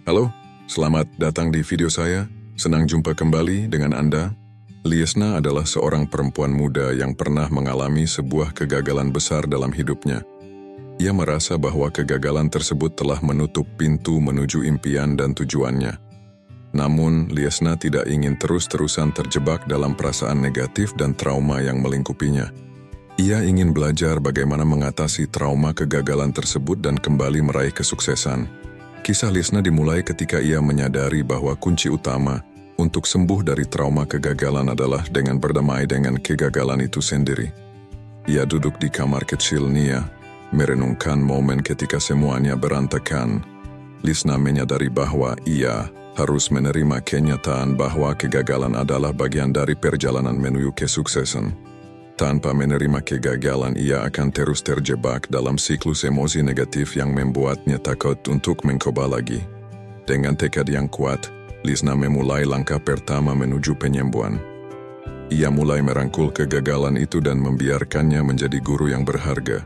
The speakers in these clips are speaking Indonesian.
Halo, selamat datang di video saya. Senang jumpa kembali dengan Anda. Liesna adalah seorang perempuan muda yang pernah mengalami sebuah kegagalan besar dalam hidupnya. Ia merasa bahwa kegagalan tersebut telah menutup pintu menuju impian dan tujuannya. Namun, Liesna tidak ingin terus-terusan terjebak dalam perasaan negatif dan trauma yang melingkupinya. Ia ingin belajar bagaimana mengatasi trauma kegagalan tersebut dan kembali meraih kesuksesan. Kisah Liesna dimulai ketika ia menyadari bahwa kunci utama untuk sembuh dari trauma kegagalan adalah dengan berdamai dengan kegagalan itu sendiri. Ia duduk di kamar kecilnya, merenungkan momen ketika semuanya berantakan. Liesna menyadari bahwa ia harus menerima kenyataan bahwa kegagalan adalah bagian dari perjalanan menuju kesuksesan. Tanpa menerima kegagalan, ia akan terus terjebak dalam siklus emosi negatif yang membuatnya takut untuk mencoba lagi. Dengan tekad yang kuat, Liesna memulai langkah pertama menuju penyembuhan. Ia mulai merangkul kegagalan itu dan membiarkannya menjadi guru yang berharga.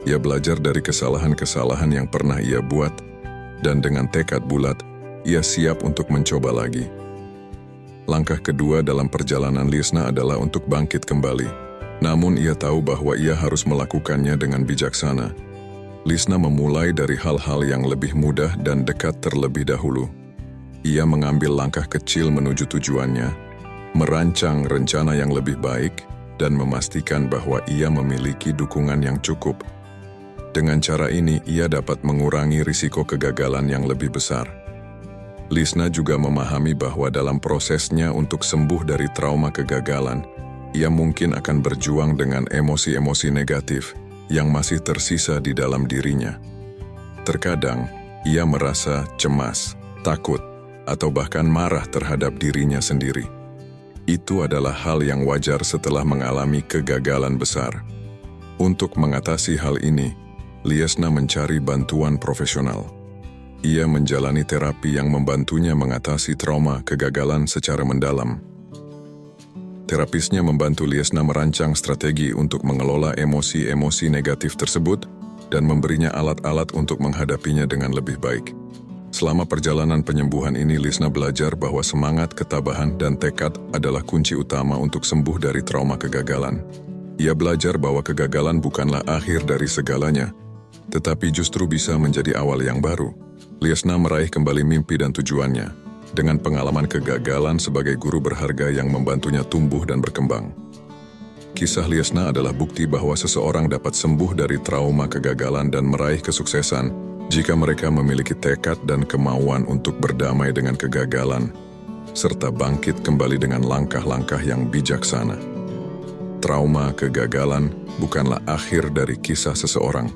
Ia belajar dari kesalahan-kesalahan yang pernah ia buat, dan dengan tekad bulat, ia siap untuk mencoba lagi. Langkah kedua dalam perjalanan Liesna adalah untuk bangkit kembali. Namun ia tahu bahwa ia harus melakukannya dengan bijaksana. Liesna memulai dari hal-hal yang lebih mudah dan dekat terlebih dahulu. Ia mengambil langkah kecil menuju tujuannya, merancang rencana yang lebih baik, dan memastikan bahwa ia memiliki dukungan yang cukup. Dengan cara ini, ia dapat mengurangi risiko kegagalan yang lebih besar. Liesna juga memahami bahwa dalam prosesnya untuk sembuh dari trauma kegagalan, ia mungkin akan berjuang dengan emosi-emosi negatif yang masih tersisa di dalam dirinya. Terkadang, ia merasa cemas, takut, atau bahkan marah terhadap dirinya sendiri. Itu adalah hal yang wajar setelah mengalami kegagalan besar. Untuk mengatasi hal ini, Liesna mencari bantuan profesional. Ia menjalani terapi yang membantunya mengatasi trauma kegagalan secara mendalam. Terapisnya membantu Liesna merancang strategi untuk mengelola emosi-emosi negatif tersebut dan memberinya alat-alat untuk menghadapinya dengan lebih baik. Selama perjalanan penyembuhan ini, Liesna belajar bahwa semangat, ketabahan, dan tekad adalah kunci utama untuk sembuh dari trauma kegagalan. Ia belajar bahwa kegagalan bukanlah akhir dari segalanya, tetapi justru bisa menjadi awal yang baru. Liesna meraih kembali mimpi dan tujuannya, dengan pengalaman kegagalan sebagai guru berharga yang membantunya tumbuh dan berkembang. Kisah Liesna adalah bukti bahwa seseorang dapat sembuh dari trauma kegagalan dan meraih kesuksesan jika mereka memiliki tekad dan kemauan untuk berdamai dengan kegagalan, serta bangkit kembali dengan langkah-langkah yang bijaksana. Trauma kegagalan bukanlah akhir dari kisah seseorang.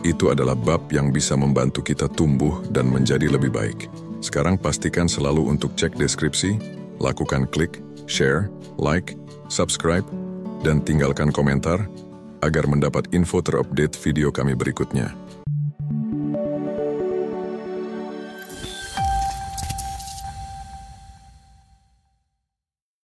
Itu adalah bab yang bisa membantu kita tumbuh dan menjadi lebih baik. Sekarang pastikan selalu untuk cek deskripsi, lakukan klik, share, like, subscribe, dan tinggalkan komentar agar mendapat info terupdate video kami berikutnya.